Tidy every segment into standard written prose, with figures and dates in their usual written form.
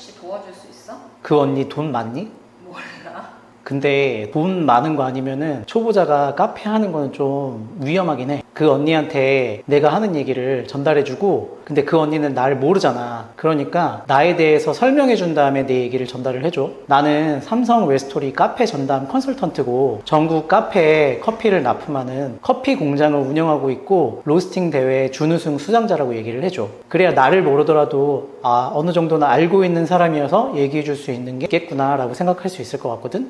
혹시 도와줄 수 있어? 그 언니 돈 많니? 몰라. 근데 돈 많은 거 아니면은 초보자가 카페 하는 거는 좀 위험하긴 해. 그 언니한테 내가 하는 얘기를 전달해주고, 근데 그 언니는 나를 모르잖아. 그러니까 나에 대해서 설명해준 다음에 내 얘기를 전달을 해줘. 나는 삼성 웨스토리 카페 전담 컨설턴트고, 전국 카페에 커피를 납품하는 커피 공장을 운영하고 있고, 로스팅 대회 준우승 수상자라고 얘기를 해줘. 그래야 나를 모르더라도 어느 정도는 알고 있는 사람이어서 얘기해줄 수 있는 게 있겠구나 라고 생각할 수 있을 것 같거든.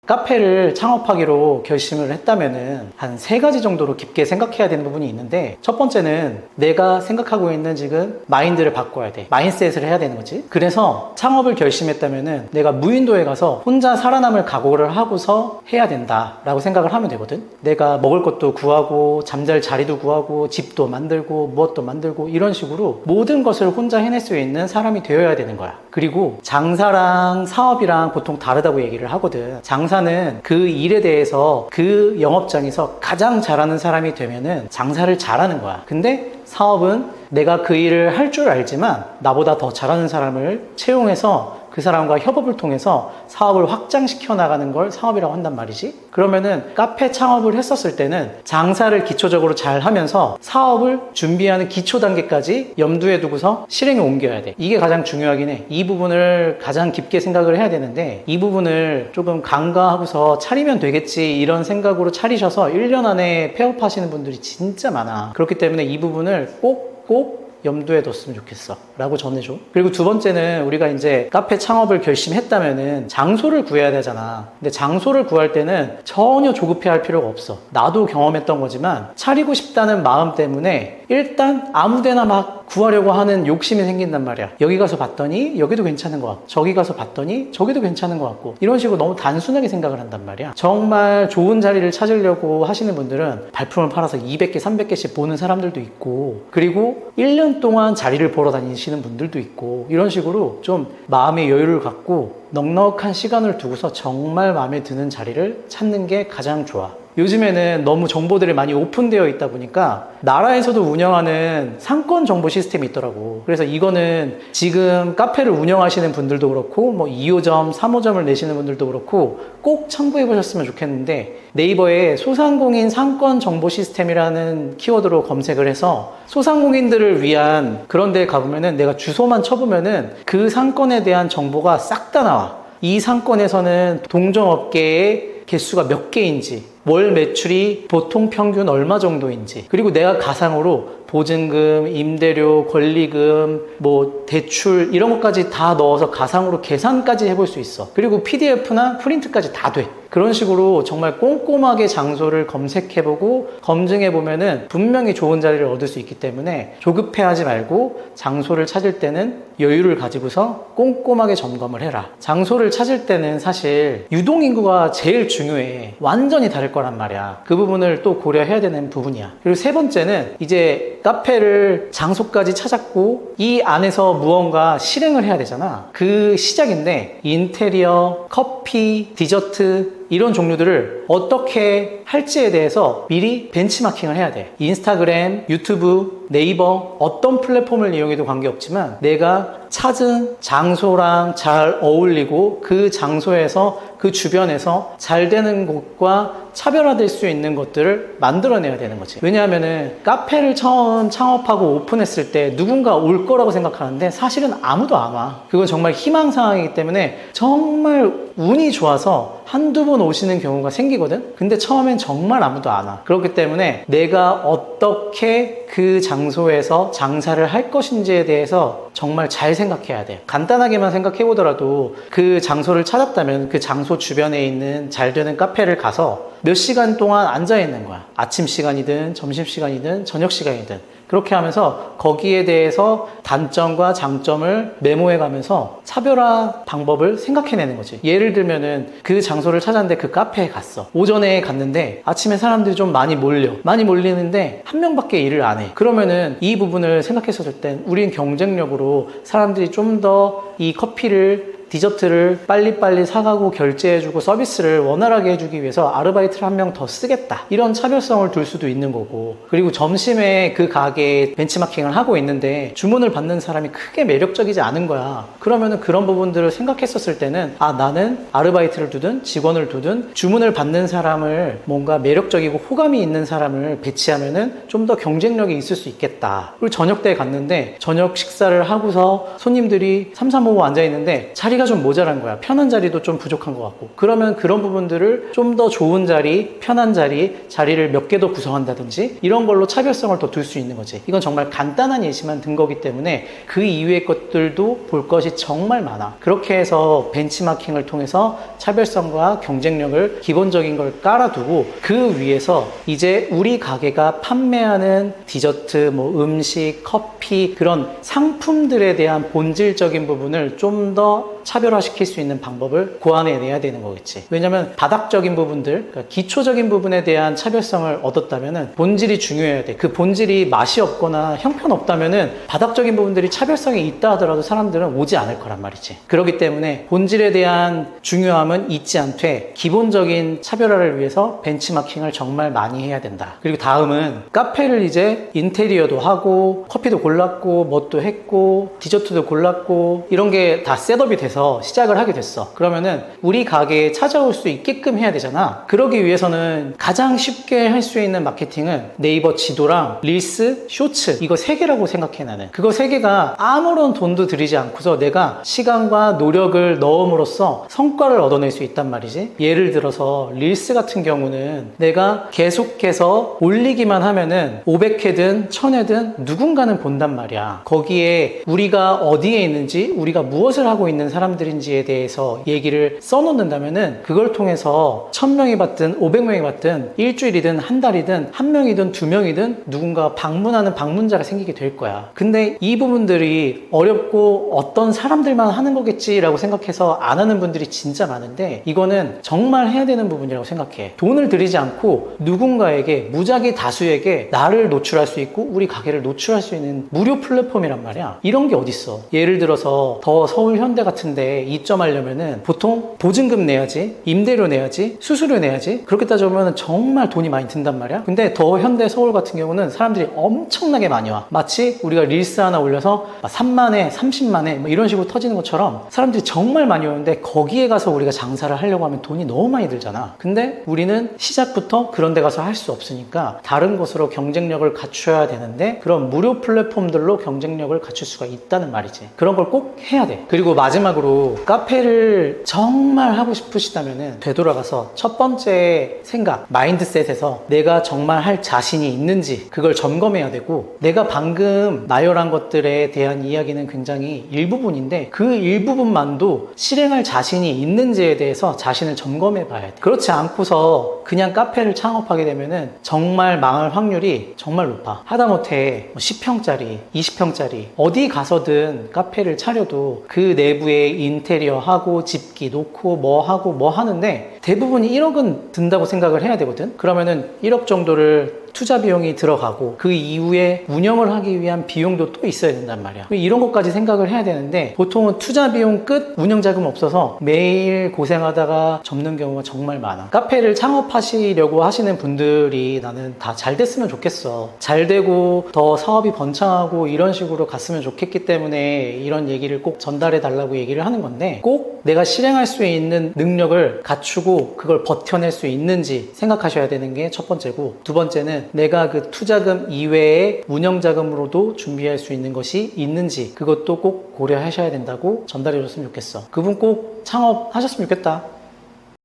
카페를 창업하기로 결심을 했다면은 한 3가지 정도로 깊게 생각해야 되는 부분이 있는데, 첫 번째는 내가 생각하고 있는 지금 마인드를 바꿔야 돼. 마인셋을 해야 되는 거지. 그래서 창업을 결심했다면은 내가 무인도에 가서 혼자 살아남을 각오를 하고서 해야 된다라고 생각을 하면 되거든. 내가 먹을 것도 구하고 잠잘 자리도 구하고 집도 만들고 무엇도 만들고 이런 식으로 모든 것을 혼자 해낼 수 있는 사람이 되어야 되는 거야. 그리고 장사랑 사업이랑 보통 다르다고 얘기를 하거든. 장사는 그 일에 대해서 그 영업장에서 가장 잘하는 사람이 되면은 장사를 잘하는 거야. 근데 사업은 내가 그 일을 할 줄 알지만 나보다 더 잘하는 사람을 채용해서 그 사람과 협업을 통해서 사업을 확장시켜 나가는 걸 사업이라고 한단 말이지. 그러면은 카페 창업을 했었을 때는 장사를 기초적으로 잘 하면서 사업을 준비하는 기초 단계까지 염두에 두고서 실행에 옮겨야 돼. 이게 가장 중요하긴 해. 이 부분을 가장 깊게 생각을 해야 되는데, 이 부분을 조금 간과하고서 차리면 되겠지 이런 생각으로 차리셔서 1년 안에 폐업하시는 분들이 진짜 많아. 그렇기 때문에 이 부분을 꼭 염두에 뒀으면 좋겠어 라고 전해줘. 그리고 두 번째는 우리가 이제 카페 창업을 결심했다면은 장소를 구해야 되잖아. 근데 장소를 구할 때는 전혀 조급해 할 필요가 없어. 나도 경험했던 거지만 차리고 싶다는 마음 때문에 일단 아무데나 막 구하려고 하는 욕심이 생긴단 말이야. 여기 가서 봤더니 여기도 괜찮은 것 같고, 저기 가서 봤더니 저기도 괜찮은 것 같고, 이런 식으로 너무 단순하게 생각을 한단 말이야. 정말 좋은 자리를 찾으려고 하시는 분들은 발품을 팔아서 200개, 300개씩 보는 사람들도 있고, 그리고 1년 동안 자리를 보러 다니시는 분들도 있고, 이런 식으로 좀 마음의 여유를 갖고 넉넉한 시간을 두고서 정말 마음에 드는 자리를 찾는 게 가장 좋아. 요즘에는 너무 정보들이 많이 오픈되어 있다 보니까 나라에서도 운영하는 상권 정보 시스템이 있더라고. 그래서 이거는 지금 카페를 운영하시는 분들도 그렇고, 뭐 2호점, 3호점을 내시는 분들도 그렇고 꼭 참고해 보셨으면 좋겠는데, 네이버에 소상공인 상권 정보 시스템이라는 키워드로 검색을 해서 소상공인들을 위한 그런 데 가보면은 내가 주소만 쳐보면은 그 상권에 대한 정보가 싹 다 나와. 이 상권에서는 동종업계의 개수가 몇 개인지, 월 매출이 보통 평균 얼마 정도인지, 그리고 내가 가상으로 보증금, 임대료, 권리금, 뭐 대출 이런 것까지 다 넣어서 가상으로 계산까지 해볼 수 있어. 그리고 PDF나 프린트까지 다 돼. 그런 식으로 정말 꼼꼼하게 장소를 검색해보고 검증해보면은 분명히 좋은 자리를 얻을 수 있기 때문에 조급해하지 말고 장소를 찾을 때는 여유를 가지고서 꼼꼼하게 점검을 해라. 장소를 찾을 때는 사실 유동인구가 제일 중요해. 완전히 다를 거란 말이야. 그 부분을 또 고려해야 되는 부분이야. 그리고 세 번째는 이제 카페를 장소까지 찾았고 이 안에서 무언가 실행을 해야 되잖아. 그 시작인데 인테리어, 커피, 디저트 이런 종류들을 어떻게 할지에 대해서 미리 벤치마킹을 해야 돼. 인스타그램, 유튜브, 네이버 어떤 플랫폼을 이용해도 관계없지만 내가 찾은 장소랑 잘 어울리고 그 장소에서 그 주변에서 잘 되는 곳과 차별화될 수 있는 것들을 만들어내야 되는 거지. 왜냐하면은 카페를 처음 창업하고 오픈했을 때 누군가 올 거라고 생각하는데 사실은 아무도 안 와. 그건 정말 희망사항이기 때문에 정말 운이 좋아서 한두 번 오시는 경우가 생기거든. 근데 처음엔 정말 아무도 안 와. 그렇기 때문에 내가 어떻게 그 장소에서 장사를 할 것인지에 대해서 정말 잘 생각해야 돼. 간단하게만 생각해 보더라도 그 장소를 찾았다면 그 장소 주변에 있는 잘 되는 카페를 가서 몇 시간 동안 앉아 있는 거야. 아침 시간이든 점심 시간이든 저녁 시간이든. 그렇게 하면서 거기에 대해서 단점과 장점을 메모해 가면서 차별화 방법을 생각해내는 거지. 예를 들면은 그 장소를 찾았는데 그 카페에 갔어. 오전에 갔는데 아침에 사람들이 좀 많이 몰리는데 한 명밖에 일을 안 해. 그러면은 이 부분을 생각했었을 땐 우린 경쟁력으로 사람들이 좀 더 이 커피를 디저트를 빨리빨리 사가고 결제해주고 서비스를 원활하게 해주기 위해서 아르바이트를 한 명 더 쓰겠다. 이런 차별성을 둘 수도 있는 거고, 그리고 점심에 그 가게에 벤치마킹을 하고 있는데 주문을 받는 사람이 크게 매력적이지 않은 거야. 그러면은 그런 부분들을 생각했었을 때는 나는 아르바이트를 두든 직원을 두든 주문을 받는 사람을 뭔가 매력적이고 호감이 있는 사람을 배치하면은 좀 더 경쟁력이 있을 수 있겠다. 그리고 저녁 때 갔는데 저녁 식사를 하고서 손님들이 3, 4, 5 앉아 있는데 자리가 좀 모자란 거야. 편한 자리도 좀 부족한 것 같고. 그러면 그런 부분들을 좀 더 좋은 자리, 편한 자리를 몇 개 더 구성한다든지 이런 걸로 차별성을 더 둘 수 있는 거지. 이건 정말 간단한 예시만 든 거기 때문에 그 이외의 것들도 볼 것이 정말 많아. 그렇게 해서 벤치마킹을 통해서 차별성과 경쟁력을 기본적인 걸 깔아두고 그 위에서 이제 우리 가게가 판매하는 디저트, 음식, 커피 그런 상품들에 대한 본질적인 부분을 좀 더 차별화시킬 수 있는 방법을 고안해내야 되는 거겠지. 왜냐면 바닥적인 부분들, 그러니까 기초적인 부분에 대한 차별성을 얻었다면은 본질이 중요해야 돼. 그 본질이 맛이 없거나 형편없다면은 바닥적인 부분들이 차별성이 있다 하더라도 사람들은 오지 않을 거란 말이지. 그렇기 때문에 본질에 대한 중요함은 잊지 않되 기본적인 차별화를 위해서 벤치마킹을 정말 많이 해야 된다. 그리고 다음은 카페를 이제 인테리어도 하고 커피도 골랐고 뭣도 했고 디저트도 골랐고 이런 게 다 셋업이 돼서 시작을 하게 됐어. 그러면은 우리 가게에 찾아올 수 있게끔 해야 되잖아. 그러기 위해서는 가장 쉽게 할 수 있는 마케팅은 네이버 지도랑 릴스, 쇼츠 이거 3개라고 생각해. 나는 그거 3개가 아무런 돈도 들이지 않고서 내가 시간과 노력을 넣음으로써 성과를 얻어낼 수 있단 말이지. 예를 들어서 릴스 같은 경우는 내가 계속해서 올리기만 하면은 500회든 1000회든 누군가는 본단 말이야. 거기에 우리가 어디에 있는지, 우리가 무엇을 하고 있는 사람들인지에 대해서 얘기를 써놓는다면은 그걸 통해서 1000명이 봤든 500명이 봤든 일주일이든 한 달이든 한 명이든 2명이든 누군가 방문하는 방문자가 생기게 될 거야. 근데 이 부분들이 어렵고 어떤 사람들만 하는 거겠지라고 생각해서 안 하는 분들이 진짜 많은데 이거는 정말 해야 되는 부분이라고 생각해. 돈을 들이지 않고 누군가에게, 무작위 다수에게 나를 노출할 수 있고 우리 가게를 노출할 수 있는 무료 플랫폼이란 말이야. 이런 게 어딨어. 예를 들어서 더 서울 현대 같은데 입점하려면은 보통 보증금 내야지, 임대료 내야지, 수수료 내야지. 그렇게 따져보면 정말 돈이 많이 든단 말이야. 근데 더 현대 서울 같은 경우는 사람들이 엄청나게 많이 와. 마치 우리가 릴스 하나 올려서 3만에 30만에 이런 식으로 터지는 것처럼 사람들이 정말 많이 오는데 거기에 가서 우리가 장사를 하려고 하면 돈이 너무 많이 들잖아. 근데 우리는 시작부터 그런 데 가서 할 수 없으니까 다른 곳으로 경쟁력을 갖춰야 되는데 그런 무료 플랫폼들로 경쟁력을 갖출 수가 있다는 말이지. 그런 걸 꼭 해야 돼. 그리고 마지막으로 카페를 정말 하고 싶으시다면은 되돌아가서 첫 번째 생각, 마인드셋에서 내가 정말 할 자신이 있는지 그걸 점검해야 되고, 내가 방금 나열한 것들에 대한 이야기는 굉장히 일부분인데 그 일부분만도 실행할 자신이 있는지에 대해서 자신을 점검해 봐야 돼. 그렇지 않고서 그냥 카페를 창업하게 되면은 정말 망할 확률이 정말 높아. 하다못해 10평짜리, 20평짜리 어디 가서든 카페를 차려도 그 내부에 인테리어 하고 집기 놓고 뭐 하고 뭐 하는데 대부분이 1억은 든다고 생각을 해야 되거든. 그러면은 1억 정도를 투자 비용이 들어가고 그 이후에 운영을 하기 위한 비용도 또 있어야 된단 말이야. 이런 것까지 생각을 해야 되는데 보통은 투자 비용 끝, 운영 자금 없어서 매일 고생하다가 접는 경우가 정말 많아. 카페를 창업하시려고 하시는 분들이 나는 다 잘 됐으면 좋겠어. 잘 되고 더 사업이 번창하고 이런 식으로 갔으면 좋겠기 때문에 이런 얘기를 꼭 전달해 달라고 얘기를 하는 건데, 꼭 내가 실행할 수 있는 능력을 갖추고 그걸 버텨낼 수 있는지 생각하셔야 되는 게 첫 번째고, 두 번째는 내가 그 투자금 이외에 운영자금으로도 준비할 수 있는 것이 있는지 그것도 꼭 고려하셔야 된다고 전달해 줬으면 좋겠어. 그분 꼭 창업하셨으면 좋겠다.